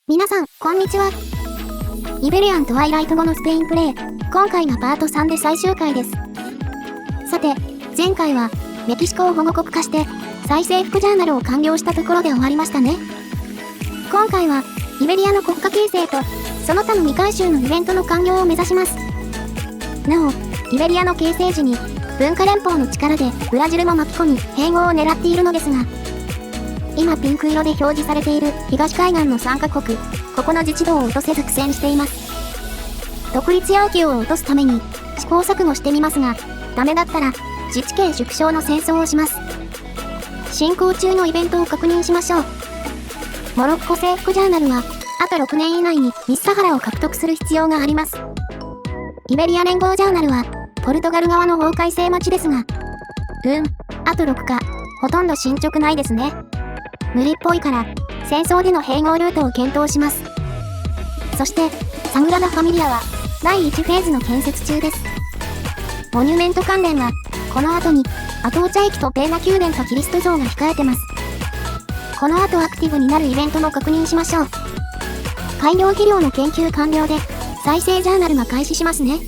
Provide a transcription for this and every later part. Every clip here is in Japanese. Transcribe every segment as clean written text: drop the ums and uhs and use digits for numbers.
皆さん、こんにちは。イベリアン・トワイライト後のスペインプレイ、今回がパート3で最終回です。さて、前回は、メキシコを保護国化して、再征服ジャーナルを完了したところで終わりましたね。今回は、イベリアの国家形成と、その他の未回収のイベントの完了を目指します。なお、イベリアの形成時に、文化連邦の力でブラジルも巻き込み、併合を狙っているのですが、今ピンク色で表示されている東海岸の3カ国、ここの自治道を落とせず苦戦しています。独立要求を落とすために試行錯誤してみますが、ダメだったら自治権縮小の戦争をします。進行中のイベントを確認しましょう。モロッコ征服ジャーナルは、あと6年以内にミスサハラを獲得する必要があります。イベリア連合ジャーナルは、ポルトガル側の法改正待ちですが、あと6か、ほとんど進捗ないですね。無理っぽいから、戦争での併合ルートを検討します。そして、サグラダ・ファミリアは、第1フェーズの建設中です。モニュメント関連は、この後に、アトーチャ駅とペーナ宮殿とキリスト像が控えてます。この後アクティブになるイベントも確認しましょう。改良肥料の研究完了で、再生ジャーナルが開始しますね。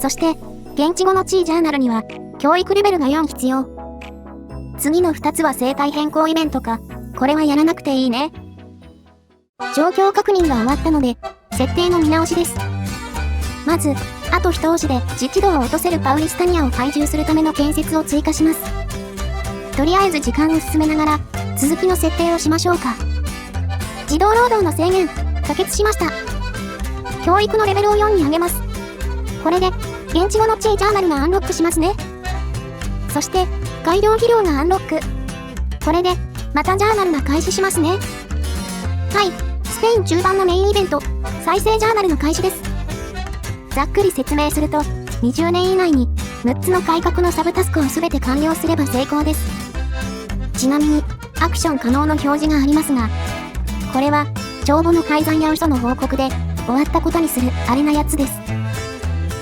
そして、現地語の地位ジャーナルには、教育レベルが4必要。次の2つは生態変更イベントか、これはやらなくていいね。状況確認が終わったので、設定の見直しです。まず、あと一押しで自治度を落とせるパウリスタニアを懐柔するための建設を追加します。とりあえず時間を進めながら、続きの設定をしましょうか。児童労働の制限、可決しました。教育のレベルを4に上げます。これで、現地語の地位ジャーナルがアンロックしますね。そして、改良肥料がアンロック。これで、またジャーナルが開始しますね。はい、スペイン中盤のメインイベント、再生ジャーナルの開始です。ざっくり説明すると、20年以内に、6つの改革のサブタスクを全て完了すれば成功です。ちなみに、アクション可能の表示がありますが、これは、帳簿の改ざんや嘘の報告で、終わったことにする、あれなやつです。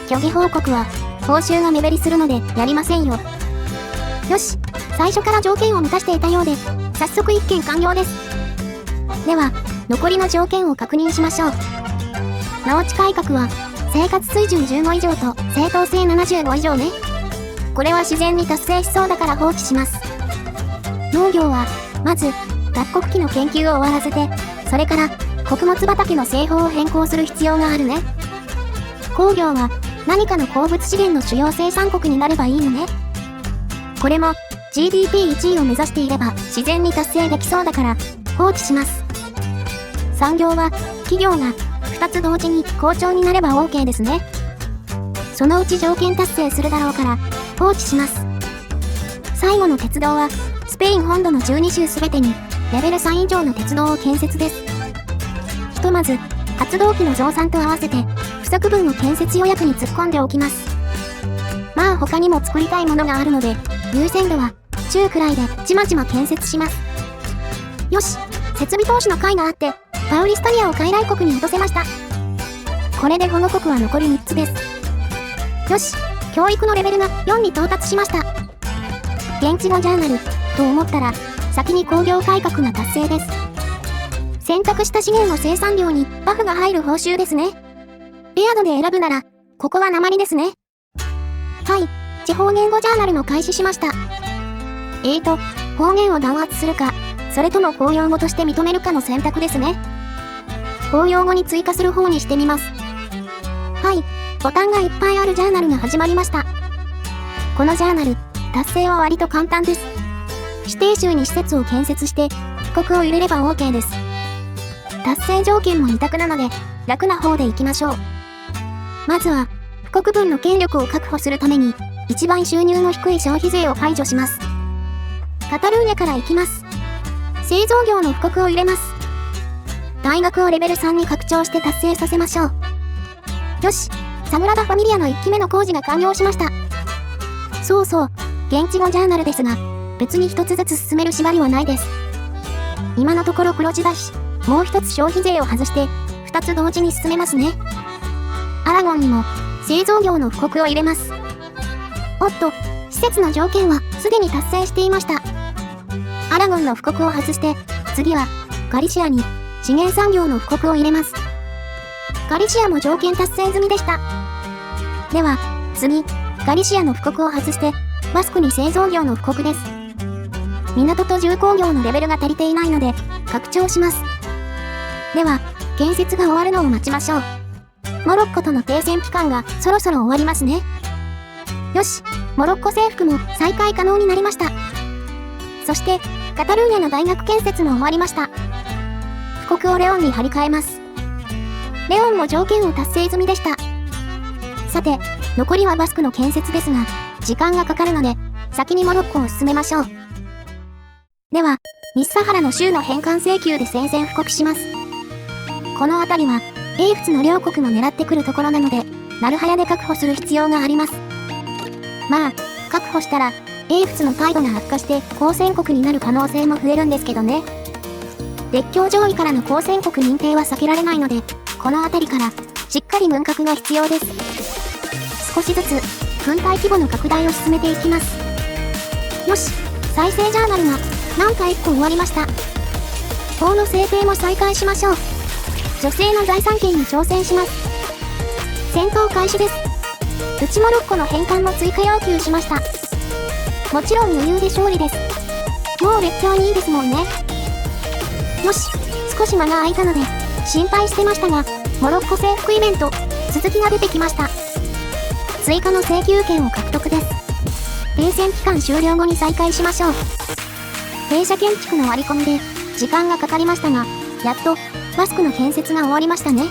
虚偽報告は、報酬が目減りするので、やりませんよ。よし、最初から条件を満たしていたようで、早速1件完了です。では、残りの条件を確認しましょう。農地改革は、生活水準15以上と正当性75以上ね。これは自然に達成しそうだから放棄します。農業は、まず、脱穀機の研究を終わらせて、それから、穀物畑の製法を変更する必要があるね。工業は、何かの鉱物資源の主要生産国になればいいのね。これも GDP1 位を目指していれば自然に達成できそうだから放棄します。産業は企業が2つ同時に好調になれば OK ですね。そのうち条件達成するだろうから放棄します。最後の鉄道はスペイン本土の12州すべてにレベル3以上の鉄道を建設です。ひとまず発動機の増産と合わせて不足分を建設予約に突っ込んでおきます。まあ他にも作りたいものがあるので優先度は中くらいでちまちま建設します。よし、設備投資の会があってパウリスタニアを傀儡国に落とせました。これで保護国は残り3つです。よし、教育のレベルが4に到達しました。現地語ジャーナルと思ったら先に工業改革が達成です。選択した資源の生産量にバフが入る報酬ですね。レア度で選ぶならここは鉛ですね。はい、地方言語ジャーナルも開始しました。方言を弾圧するか、それとも公用語として認めるかの選択ですね。公用語に追加する方にしてみます。はい、ボタンがいっぱいあるジャーナルが始まりました。このジャーナル、達成は割と簡単です。指定州に施設を建設して、布告を入れれば OK です。達成条件も2択なので、楽な方でいきましょう。まずは、布告分の権力を確保するために、一番収入の低い消費税を排除します。カタルーニャから行きます。製造業の布告を入れます。大学をレベル3に拡張して達成させましょう。よし、サグラダ・ファミリアの1期目の工事が完了しました。そうそう、現地語ジャーナルですが、別に一つずつ進める縛りはないです。今のところ黒字だし、もう一つ消費税を外して、2つ同時に進めますね。アラゴンにも、製造業の布告を入れます。おっと、施設の条件はすでに達成していました。アラゴンの布告を外して、次はガリシアに資源産業の布告を入れます。ガリシアも条件達成済みでした。では、次、ガリシアの布告を外して、バスクに製造業の布告です。港と重工業のレベルが足りていないので、拡張します。では、建設が終わるのを待ちましょう。モロッコとの停戦期間がそろそろ終わりますね。よし、モロッコ征服も再開可能になりました。そして、カタルーニャの大学建設も終わりました。布告をレオンに張り替えます。レオンも条件を達成済みでした。さて、残りはバスクの建設ですが、時間がかかるので、先にモロッコを進めましょう。では、西サハラの州の返還請求で宣戦布告します。この辺りは、英仏の両国も狙ってくるところなので、ナルハヤで確保する必要があります。まあ、確保したら、英仏の態度が悪化して交戦国になる可能性も増えるんですけどね。列強上位からの交戦国認定は避けられないので、この辺りから、しっかり軍拡が必要です。少しずつ、軍隊規模の拡大を進めていきます。よし、再生ジャーナルが、なんか1個終わりました。法の制定も再開しましょう。女性の財産権に挑戦します。戦闘開始です。内モロッコの返還も追加要求しました。もちろん余裕で勝利です。もう列強にいいですもんね。よし、少し間が空いたので、心配してましたが、モロッコ征服イベント、続きが出てきました。追加の請求権を獲得です。停戦期間終了後に再開しましょう。弊社建築の割り込みで、時間がかかりましたが、やっと、バスクの建設が終わりましたね。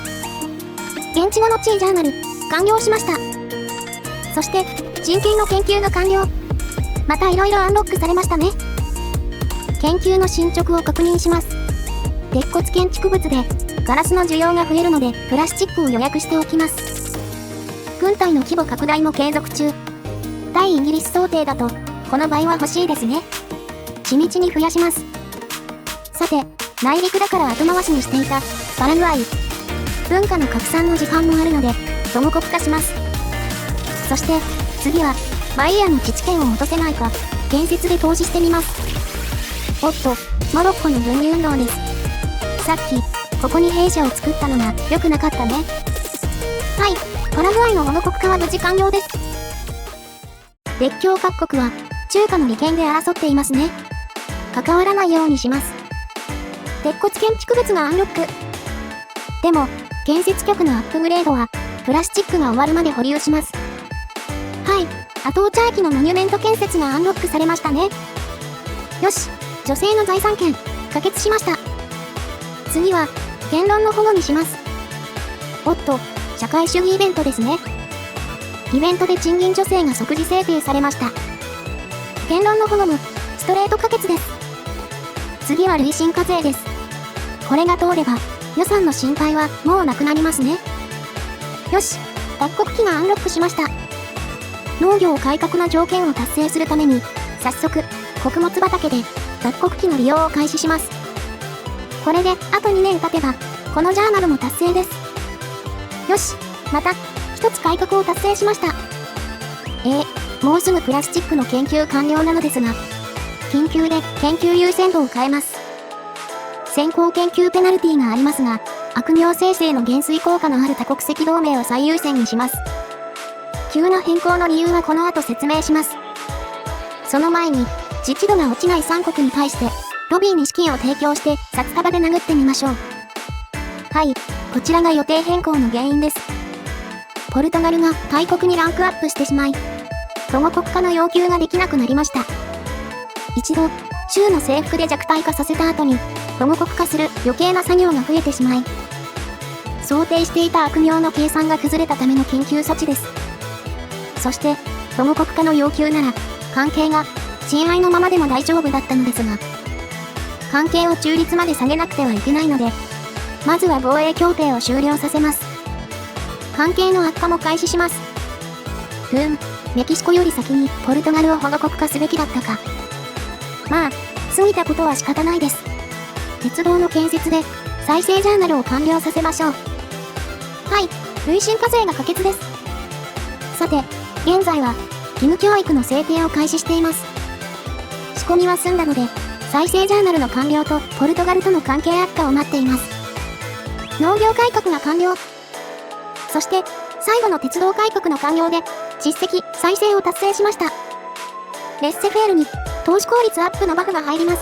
現地語の地位ジャーナル、完了しました。そして、人権の研究が完了。また色々アンロックされましたね。研究の進捗を確認します。鉄骨建築物で、ガラスの需要が増えるので、プラスチックを予約しておきます。軍隊の規模拡大も継続中。対イギリス想定だと、この倍は欲しいですね。地道に増やします。さて、内陸だから後回しにしていた、パラグアイ。文化の拡散の時間もあるので、祖母国化します。そして、次は、バイヤーの自治権を落とせないか、建設で投資してみます。おっと、モロッコの分離運動です。さっき、ここに兵舎を作ったのが良くなかったね。はい、パラグアイの保護国化は無事完了です。列強各国は、中華の利権で争っていますね。関わらないようにします。鉄骨建築物がアンロック。でも、建設局のアップグレードは、プラスチックが終わるまで保留します。はい、アトーチャ駅のモニュメント建設がアンロックされましたね。よし、女性の財産権、可決しました。次は、言論の保護にします。おっと、社会主義イベントですね。イベントで賃金助成が即時制定されました。言論の保護も、ストレート可決です。次は累進課税です。これが通れば、予算の心配はもうなくなりますね。よし、脱穀機がアンロックしました。農業改革の条件を達成するために、早速、穀物畑で脱穀機の利用を開始します。これであと2年経てば、このジャーナルも達成です。よし、また、一つ改革を達成しました。もうすぐプラスチックの研究完了なのですが、緊急で研究優先度を変えます。先行研究ペナルティがありますが、悪名生成の減衰効果のある多国籍同盟を最優先にします。急な変更の理由はこの後説明します。その前に、自治度が落ちない3国に対して、ロビーに資金を提供して札束で殴ってみましょう。はい、こちらが予定変更の原因です。ポルトガルが大国にランクアップしてしまい、保護国化の要求ができなくなりました。一度、州の征服で弱体化させた後に、保護国化する余計な作業が増えてしまい、想定していた悪名の計算が崩れたための緊急措置です。そして、保護国化の要求なら、関係が親愛のままでも大丈夫だったのですが、関係を中立まで下げなくてはいけないので、まずは防衛協定を終了させます。関係の悪化も開始します。メキシコより先にポルトガルを保護国化すべきだったか。まあ、過ぎたことは仕方ないです。鉄道の建設で再生ジャーナルを完了させましょう。はい、累進課税が可決です。さて、現在は義務教育の制定を開始しています。仕込みは済んだので、再生ジャーナルの完了とポルトガルとの関係悪化を待っています。農業改革が完了。そして、最後の鉄道改革の完了で、実績再生を達成しました。レッセフェールに、投資効率アップのバフが入ります。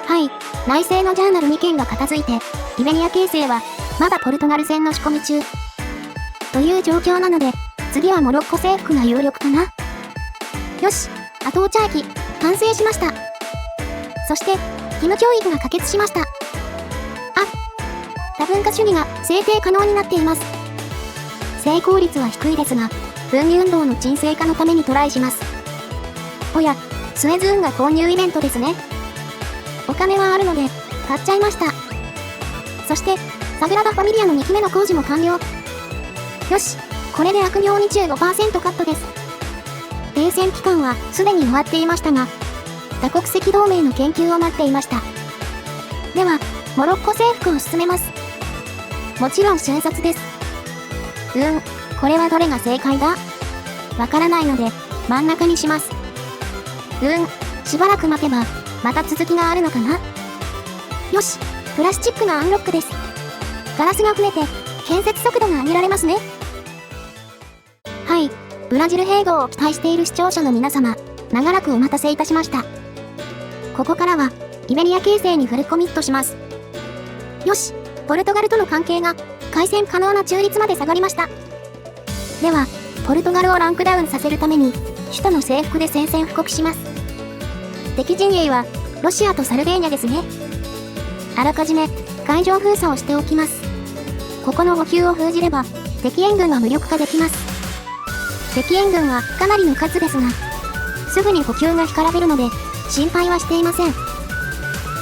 はい、内政のジャーナル2件が片付いて、イベリア形成は、まだポルトガル戦の仕込み中。という状況なので、次はモロッコ征服が有力かな。よし、アトーチャーキ、完成しました。そして、義務教育が可決しました。多文化主義が制定可能になっています。成功率は低いですが、分離運動の沈静化のためにトライします。おや、スエズ運河購入イベントですね。お金はあるので、買っちゃいました。そして、サグラダ・ファミリアの2期目の工事も完了。よし、これで悪行 25% カットです。冷戦期間はすでに終わっていましたが、多国籍同盟の研究を待っていました。では、モロッコ征服を進めます。もちろん瞬殺です。これはどれが正解だ？わからないので、真ん中にします。しばらく待てば、また続きがあるのかな？よし、プラスチックがアンロックです。ガラスが増えて、建設速度が上げられますね。はい、ブラジル併合を期待している視聴者の皆様、長らくお待たせいたしました。ここからは、イベリア形成にフルコミットします。よし、ポルトガルとの関係が開戦可能な中立まで下がりました。では、ポルトガルをランクダウンさせるために、首都の征服で宣戦布告します。敵陣営は、ロシアとサルベーニャですね。あらかじめ、海上封鎖をしておきます。ここの補給を封じれば、敵援軍は無力化できます。敵援軍はかなりの数ですが、すぐに補給が干からびるので、心配はしていません。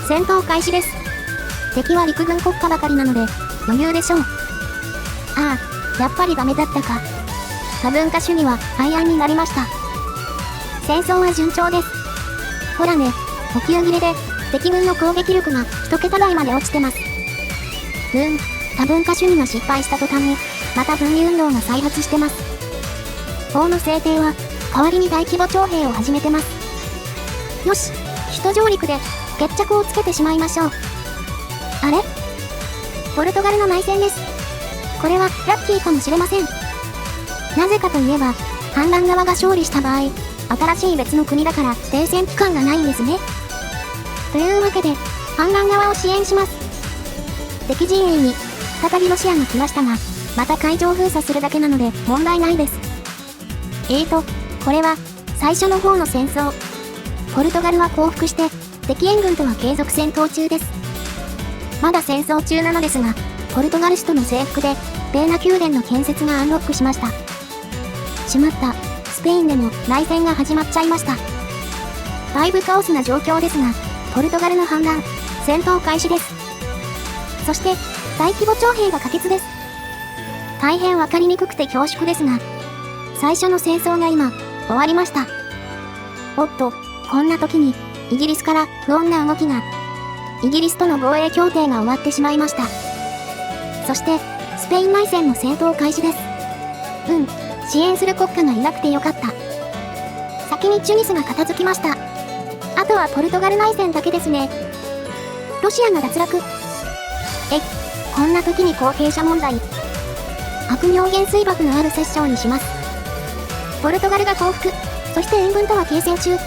戦闘開始です。敵は陸軍国家ばかりなので、余裕でしょう。ああ、やっぱりダメだったか。多文化主義は廃案になりました。戦争は順調です。ほらね、補給切れで、敵軍の攻撃力が1桁台まで落ちてます。多文化主義が失敗した途端に、また分離運動が再発してます。法の制定は、代わりに大規模徴兵を始めてます。よし、首都上陸で、決着をつけてしまいましょう。あれ？ポルトガルの内戦です。これはラッキーかもしれません。なぜかといえば、反乱側が勝利した場合、新しい別の国だから停戦期間がないんですね。というわけで、反乱側を支援します。敵陣営に、再びロシアが来ましたが、また海上封鎖するだけなので問題ないです。これは、最初の方の戦争。ポルトガルは降伏して、敵援軍とは継続戦闘中です。まだ戦争中なのですが、ポルトガル首都の征服で、ベーナ宮殿の建設がアンロックしました。しまった、スペインでも内戦が始まっちゃいました。だいぶカオスな状況ですが、ポルトガルの反乱、戦闘開始です。そして、大規模徴兵が可決です。大変わかりにくくて恐縮ですが、最初の戦争が今、終わりました。おっと、こんな時に、イギリスから不穏な動きが。イギリスとの防衛協定が終わってしまいました。そして、スペイン内戦の戦闘開始です。支援する国家がいなくてよかった。先にチュニスが片付きました。あとはポルトガル内戦だけですね。ロシアが脱落。こんな時に後継者問題。悪名減衰爆のあるセッションにします。ポルトガルが降伏、そして援軍とは継戦中。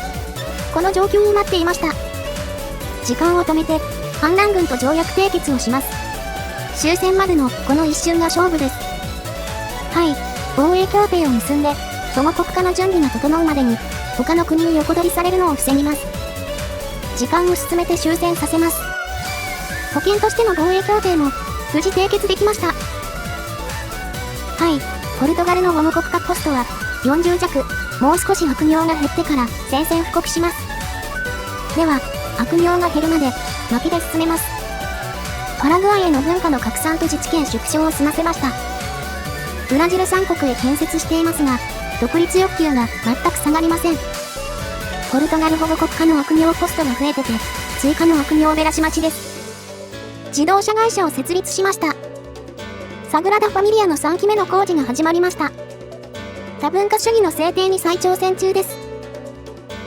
この状況になっていました。時間を止めて、反乱軍と条約締結をします。終戦までのこの一瞬が勝負です。はい、防衛協定を結んで、その国家の準備が整うまでに、他の国に横取りされるのを防ぎます。時間を進めて終戦させます。保険としての防衛協定も、無事締結できました。はい、ポルトガルの保護国家コストは、40弱、もう少し悪名が減ってから宣戦布告します。では、悪名が減るまで、巻きで進めます。パラグアイへの文化の拡散と自治権縮小を済ませました。ブラジル3国へ建設していますが、独立欲求が全く下がりません。ポルトガル保護国家の悪名コストが増えてて、追加の悪名べらし待ちです。自動車会社を設立しました。サグラダ・ファミリアの3期目の工事が始まりました。多文化主義の制定に再挑戦中です。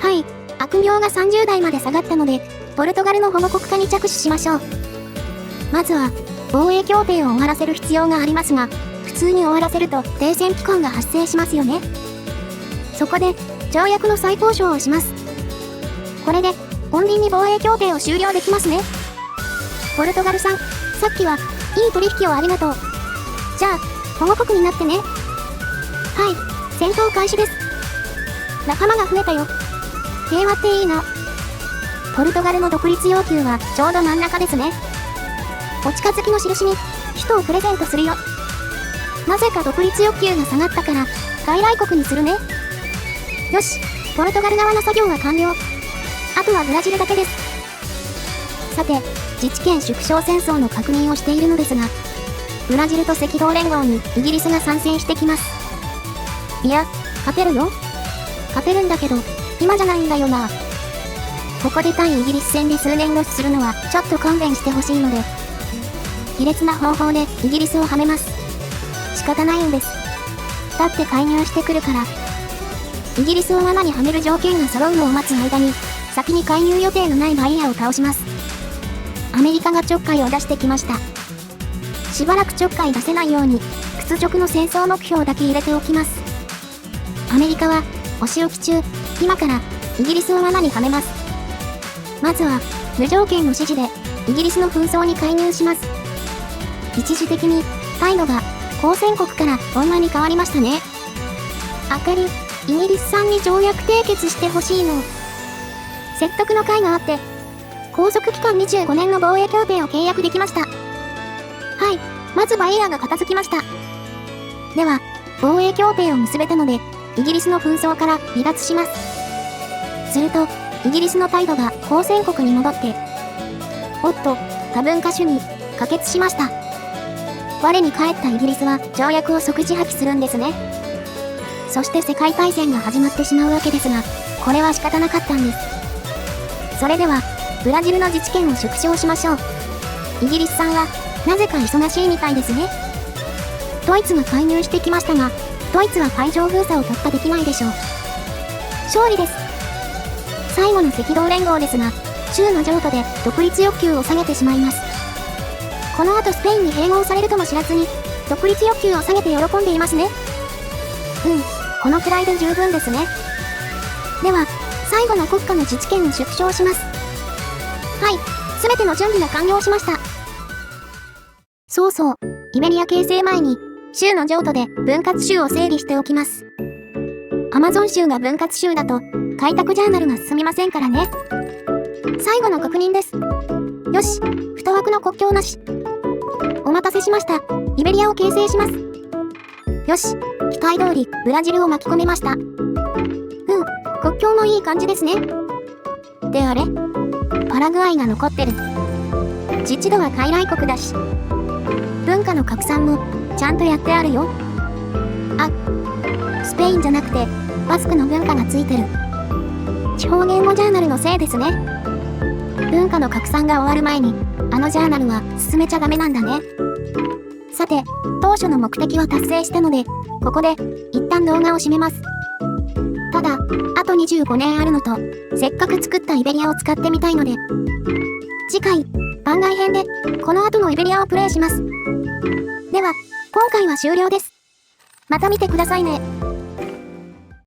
はい、悪名が30代まで下がったので、ポルトガルの保護国化に着手しましょう。まずは、防衛協定を終わらせる必要がありますが、普通に終わらせると停戦期間が発生しますよね。そこで、条約の再交渉をします。これで、穏便に防衛協定を終了できますね。ポルトガルさん、さっきは、いい取引をありがとう。じゃあ、保護国になってね。はい、戦闘開始です。仲間が増えたよ。平和っていいな。ポルトガルの独立要求はちょうど真ん中ですね。お近づきの印に、首都をプレゼントするよ。なぜか独立欲求が下がったから、外来国にするね。よし、ポルトガル側の作業は完了。あとはブラジルだけです。さて、自治権縮小戦争の確認をしているのですが、ブラジルと赤道連合にイギリスが参戦してきます。いや、勝てるよ。勝てるんだけど、今じゃないんだよな。ここで対イギリス戦で数年ロスするのはちょっと勘弁してほしいので、卑劣な方法でイギリスをはめます。仕方ないんです。だって介入してくるから。イギリスを罠にはめる条件が揃うのを待つ間に、先に介入予定のないバイヤーを倒します。アメリカがちょっかいを出してきました。しばらくちょっかい出せないように、屈辱の戦争目標だけ入れておきます。アメリカは、お仕置き中、今から、イギリスを罠にはめます。まずは、無条件の指示で、イギリスの紛争に介入します。一時的に、態度が、交戦国から女に変わりましたね。あかり、イギリス産に条約締結してほしいの。説得の甲斐があって、拘束期間25年の防衛協定を契約できました。はい、まずバイヤーが片付きました。では、防衛協定を結べたので、イギリスの紛争から離脱します。すると、イギリスの態度が交戦国に戻って、おっと、多文化主義、可決しました。我に返ったイギリスは条約を即時破棄するんですね。そして世界大戦が始まってしまうわけですが、これは仕方なかったんです。それでは、ブラジルの自治権を縮小しましょう。イギリスさんは、なぜか忙しいみたいですね。ドイツが介入してきましたが、ドイツは海上封鎖を突破できないでしょう。勝利です。最後の赤道連合ですが、州の譲渡で独立欲求を下げてしまいます。この後スペインに併合されるとも知らずに、独立欲求を下げて喜んでいますね。このくらいで十分ですね。では、最後の国家の自治権を縮小します。はい、すべての準備が完了しました。そうそう、イベリア形成前に、州の譲渡で分割州を整理しておきます。アマゾン州が分割州だと、開拓ジャーナルが進みませんからね。最後の確認です。よし、太枠の国境なし。お待たせしました。イベリアを形成します。よし、期待通りブラジルを巻き込めました。国境もいい感じですね。であれ？パラグアイが残ってる。自治度は傀儡国だし。文化の拡散もちゃんとやってあるよ。あ、スペインじゃなくてバスクの文化がついてる。地方言語ジャーナルのせいですね。文化の拡散が終わる前にあのジャーナルは進めちゃダメなんだね。さて、当初の目的は達成したので、ここで一旦動画を締めます。ただ、あと25年あるのと、せっかく作ったイベリアを使ってみたいので、次回、番外編で、この後のイベリアをプレイします。では、今回は終了です。また見てくださいね。